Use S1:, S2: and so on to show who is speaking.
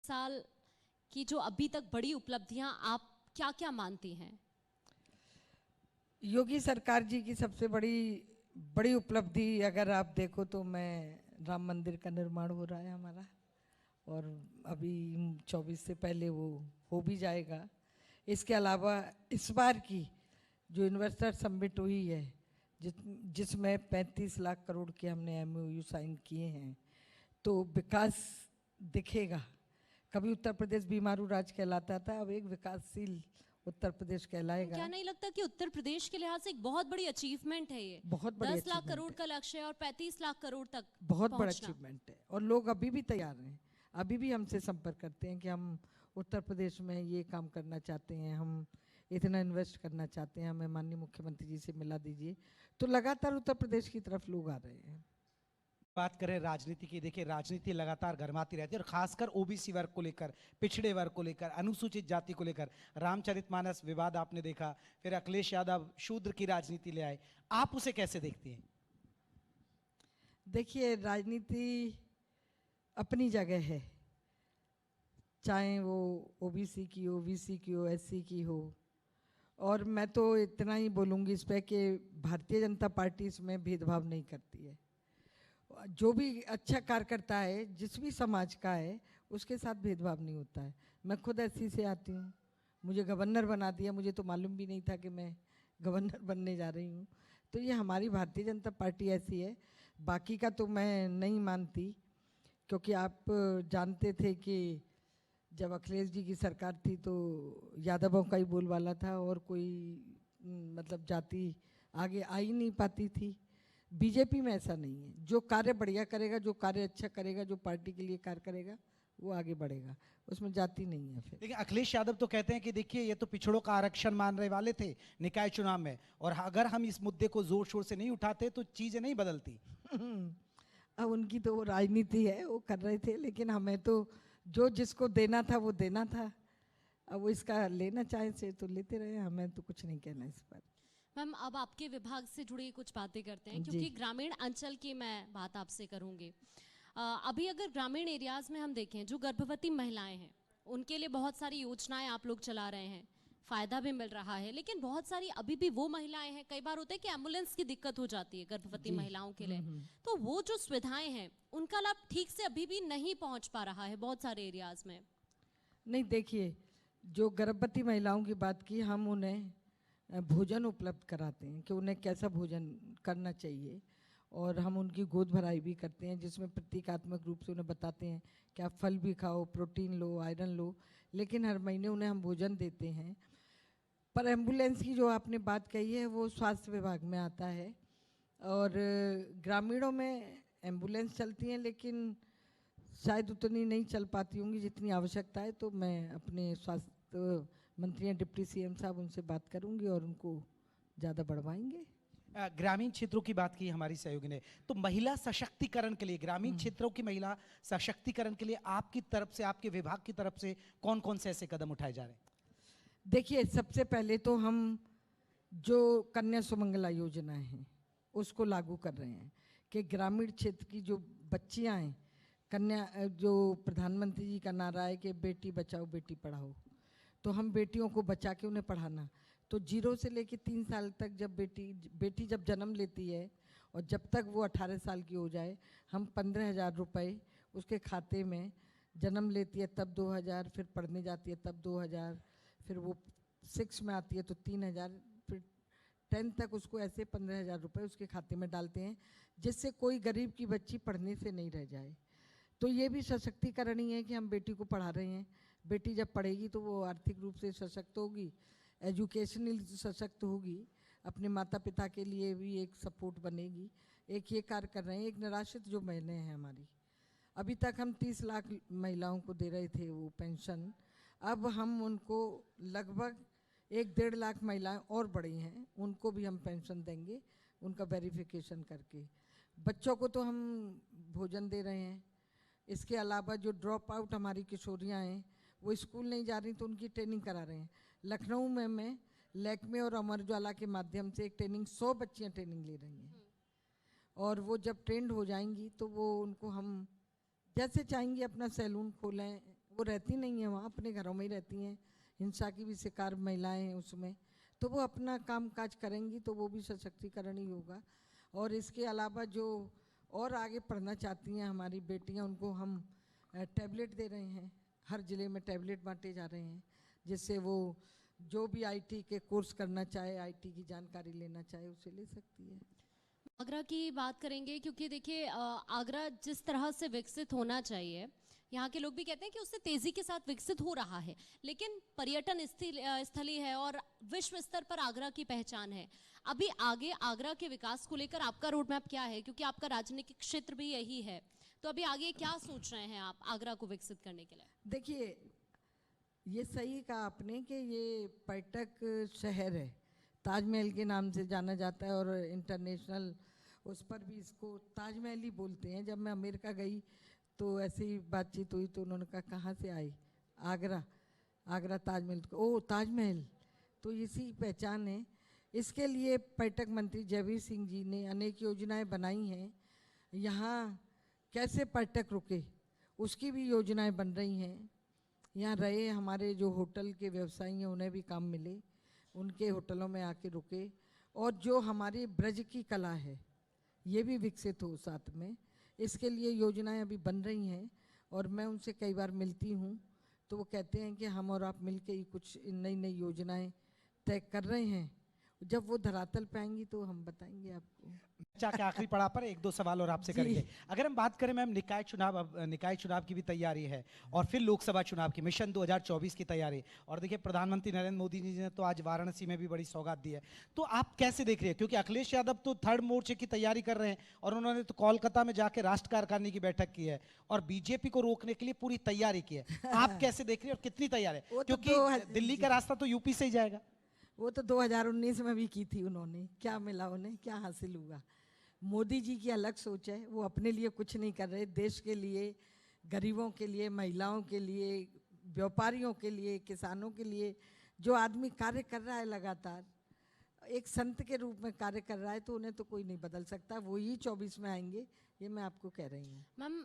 S1: साल की जो अभी तक बड़ी उपलब्धियां आप क्या क्या मानती हैं?
S2: योगी सरकार जी की सबसे बड़ी बड़ी उपलब्धि अगर आप देखो तो मैं राम मंदिर का निर्माण हो रहा है हमारा, और अभी 24 से पहले वो हो भी जाएगा। इसके अलावा इस बार की जो इन्वेस्टर समिट हुई है जिसमें 35 लाख करोड़ के हमने एमओयू साइन किए हैं, तो विकास दिखेगा। कभी उत्तर प्रदेश बीमारू राज्य कहलाता था, अब एक विकासशील उत्तर प्रदेश कहलाएगा।
S1: क्या नहीं लगता कि उत्तर प्रदेश के लिहाज से एक बहुत बड़ी अचीवमेंट है ये?
S2: बहुत बड़ी
S1: 10 लाख
S2: अचीवमेंट
S1: करोड़
S2: है,
S1: का लक्ष्य है और 35 लाख करोड़ तक
S2: बहुत बड़ा
S1: पहुंचना।
S2: अचीवमेंट है, और लोग अभी भी तैयार हैं, अभी भी हमसे संपर्क करते हैं कि हम उत्तर प्रदेश में ये काम करना चाहते हैं, हम इतना इन्वेस्ट करना चाहते हैं, हमें माननीय मुख्यमंत्री जी से मिला दीजिए। तो लगातार उत्तर प्रदेश की तरफ लोग आ रहे हैं।
S3: बात करें राजनीति की, देखिए राजनीति लगातार गर्माती रहती है, और खासकर ओबीसी वर्ग को लेकर, पिछड़े वर्ग को लेकर, अनुसूचित जाति को लेकर रामचरितमानस विवाद आपने देखा, फिर अखिलेश यादव शूद्र की राजनीति ले आए, आप उसे कैसे देखती हैं?
S2: देखिए, राजनीति अपनी जगह है, चाहे वो ओबीसी की हो, बीसी की हो, एससी की हो। और मैं तो इतना ही बोलूँगी इस पे कि भारतीय जनता पार्टी इसमें भेदभाव नहीं करती है। जो भी अच्छा कार्यकर्ता है, जिस भी समाज का है, उसके साथ भेदभाव नहीं होता है। मैं खुद एससी से आती हूँ, मुझे गवर्नर बना दिया, मुझे तो मालूम भी नहीं था कि मैं गवर्नर बनने जा रही हूँ। तो ये हमारी भारतीय जनता पार्टी ऐसी है, बाकी का तो मैं नहीं मानती, क्योंकि आप जानते थे कि जब अखिलेश जी की सरकार थी तो यादवों का ही बोलबाला था, और कोई मतलब जाति आगे आ ही नहीं पाती थी। बीजेपी में ऐसा नहीं है, जो कार्य बढ़िया करेगा, जो कार्य अच्छा करेगा, जो पार्टी के लिए कार्य करेगा, वो आगे बढ़ेगा, उसमें जाति नहीं है। फिर
S3: लेकिन अखिलेश यादव तो कहते हैं कि देखिए ये तो पिछड़ों का आरक्षण मानने वाले थे निकाय चुनाव में, और अगर हम इस मुद्दे को जोर शोर से नहीं उठाते तो चीजें नहीं बदलती।
S2: अब उनकी तो वो राजनीति है, वो कर रहे थे, लेकिन हमें तो जो जिसको देना था वो देना था। अब वो इसका लेना चाहे से तो लेते रहे, हमें तो कुछ नहीं कहना इस पर।
S1: मैम, अब आपके विभाग से जुड़ी कुछ बातें करते हैं,
S2: जी।
S1: क्योंकि ग्रामीण अंचल की मैं बात आपसे करूंगी। अभी अगर ग्रामीण एरियाज में हम देखें, जो गर्भवती महिलाएं हैं उनके लिए बहुत सारी योजनाएं आप लोग चला रहे हैं, फायदा भी मिल रहा है, लेकिन बहुत सारी अभी भी वो महिलाएं हैं, कई बार होता है कि एम्बुलेंस की दिक्कत हो जाती है गर्भवती महिलाओं के लिए, तो वो जो सुविधाएं हैं उनका लाभ ठीक से अभी भी नहीं पहुंच पा रहा है बहुत सारे एरियाज में।
S2: नहीं, देखिए, जो गर्भवती महिलाओं की बात की, हम उन्हें भोजन उपलब्ध कराते हैं कि उन्हें कैसा भोजन करना चाहिए, और हम उनकी गोद भराई भी करते हैं, जिसमें प्रतीकात्मक रूप से उन्हें बताते हैं कि आप फल भी खाओ, प्रोटीन लो, आयरन लो, लेकिन हर महीने उन्हें हम भोजन देते हैं। पर एम्बुलेंस की जो आपने बात कही है वो स्वास्थ्य विभाग में आता है, और ग्रामीणों में एम्बुलेंस चलती हैं, लेकिन शायद उतनी नहीं चल पाती होंगी जितनी आवश्यकता है। तो मैं अपने स्वास्थ्य मंत्री हैं डिप्टी सीएम साहब, उनसे बात करूंगी और उनको ज़्यादा बढ़वाएंगे।
S3: ग्रामीण क्षेत्रों की बात की हमारी सहयोगी ने, तो महिला सशक्तिकरण के लिए, ग्रामीण क्षेत्रों की महिला सशक्तिकरण के लिए आपकी तरफ से, आपके विभाग की तरफ से कौन कौन से ऐसे कदम उठाए जा रहे हैं?
S2: देखिए, सबसे पहले तो हम जो कन्या सुमंगला योजना है उसको लागू कर रहे हैं कि ग्रामीण क्षेत्र की जो बच्चियां हैं, कन्या, जो प्रधानमंत्री जी का नारा है कि बेटी बचाओ बेटी पढ़ाओ, तो हम बेटियों को बचा के उन्हें पढ़ाना। तो 0 से लेकर 3 साल तक, जब बेटी जब जन्म लेती है और जब तक वो 18 साल की हो जाए, हम 15,000 रुपये उसके खाते में, जन्म लेती है तब 2,000, फिर पढ़ने जाती है तब 2,000, फिर वो 6 में आती है तो 3,000, फिर 10 तक उसको ऐसे 15,000 रुपये उसके खाते में डालते हैं, जिससे कोई गरीब की बच्ची पढ़ने से नहीं रह जाए। तो ये भी सशक्तिकरण ही है कि हम बेटी को पढ़ा रहे हैं। बेटी जब पढ़ेगी तो वो आर्थिक रूप से सशक्त होगी, एजुकेशनल सशक्त होगी, अपने माता पिता के लिए भी एक सपोर्ट बनेगी। एक ये कार्य कर रहे हैं। एक निराश्रित जो महिलाएं हैं हमारी, अभी तक हम 30 लाख महिलाओं को दे रहे थे वो पेंशन, अब हम उनको लगभग 1-1.5 लाख महिलाएं और बढ़ी हैं, उनको भी हम पेंशन देंगे, उनका वेरिफिकेशन करके। बच्चों को तो हम भोजन दे रहे हैं। इसके अलावा जो ड्रॉप आउट हमारी किशोरियाँ हैं, वो स्कूल नहीं जा रही तो उनकी ट्रेनिंग करा रहे हैं। लखनऊ में मैं लैक्मे और अमर उजाला के माध्यम से एक ट्रेनिंग, 100 बच्चियाँ ट्रेनिंग ले रही हैं, और वो जब ट्रेंड हो जाएंगी तो वो उनको हम जैसे चाहेंगे अपना सैलून खोलें, वो रहती नहीं है वहाँ, अपने घरों में ही रहती हैं, हिंसा की भी शिकार महिलाएं हैं उसमें, तो वो अपना काम काज करेंगी तो वो भी सशक्तिकरण ही होगा। और इसके अलावा जो और आगे पढ़ना चाहती हैं हमारी बेटियां, उनको हम टैबलेट दे रहे हैं, हर ज़िले में टैबलेट बांटे जा रहे हैं, जिससे वो जो भी आईटी के कोर्स करना चाहे, आईटी की जानकारी लेना चाहे, उसे ले सकती है।
S1: आगरा की बात करेंगे क्योंकि देखिए आगरा जिस तरह से विकसित होना चाहिए, यहाँ के लोग भी कहते हैं कि उससे तेजी के साथ विकसित हो रहा है, लेकिन पर्यटन स्थली है और विश्व स्तर पर आगरा की पहचान है। अभी आगे आगरा के विकास को लेकर आपका रोड मैप क्या है, क्योंकि आपका राजनीतिक क्षेत्र भी यही है, तो अभी आगे क्या सोच रहे हैं आप आगरा को विकसित करने के लिए?
S2: देखिए, ये सही कहा आपने कि ये पर्यटक शहर है, ताजमहल के नाम से जाना जाता है और इंटरनेशनल उस पर भी इसको ताजमहल ही बोलते हैं। जब मैं अमेरिका गई तो ऐसी बातचीत हुई तो उन्होंने कहा कहाँ से आई, आगरा, आगरा ताजमहल, तो ओ ताजमहल, तो इसी पहचान है। इसके लिए पर्यटक मंत्री जयवीर सिंह जी ने अनेक योजनाएं बनाई हैं। यहाँ कैसे पर्यटक रुके उसकी भी योजनाएं बन रही हैं। यहाँ रहे हमारे जो होटल के व्यवसायी हैं उन्हें भी काम मिले, उनके होटलों में आके रुके, और जो हमारी ब्रज की कला है ये भी विकसित हो साथ में, इसके लिए योजनाएं अभी बन रही हैं। और मैं उनसे कई बार मिलती हूँ तो वो कहते हैं कि हम और आप मिलके ही कुछ नई नई योजनाएं तय कर रहे हैं, जब वो धरातल पे आएंगी तो हम बताएंगे आपको।
S3: के आखिरी पड़ाव पर एक दो सवाल और आपसे करेंगे। अगर हम बात करें मैम निकाय चुनाव, अब निकाय चुनाव की भी तैयारी है और फिर लोकसभा चुनाव की, मिशन 2024 की तैयारी, और देखिए प्रधानमंत्री नरेंद्र मोदी जी ने तो आज वाराणसी में भी बड़ी सौगात दी है, तो आप कैसे देख रहे हैं? क्योंकि अखिलेश यादव तो थर्ड मोर्चे की तैयारी कर रहे हैं और उन्होंने तो कोलकाता में जाकर राष्ट्र कार्यकारिणी की बैठक की है और बीजेपी को रोकने के लिए पूरी तैयारी की है। आप कैसे देख रहे हैं और कितनी तैयार है? क्योंकि दिल्ली का रास्ता तो यूपी से ही जाएगा।
S2: वो तो 2019 में भी की थी उन्होंने, क्या मिला उन्हें, क्या हासिल हुआ? मोदी जी की अलग सोच है, वो अपने लिए कुछ नहीं कर रहे, देश के लिए, गरीबों के लिए, महिलाओं के लिए, व्यापारियों के लिए, किसानों के लिए जो आदमी कार्य कर रहा है लगातार, एक संत के रूप में कार्य कर रहा है, तो उन्हें तो कोई नहीं बदल सकता। वो ही 24 में आएंगे, ये मैं आपको कह रही हूँ।
S1: मैम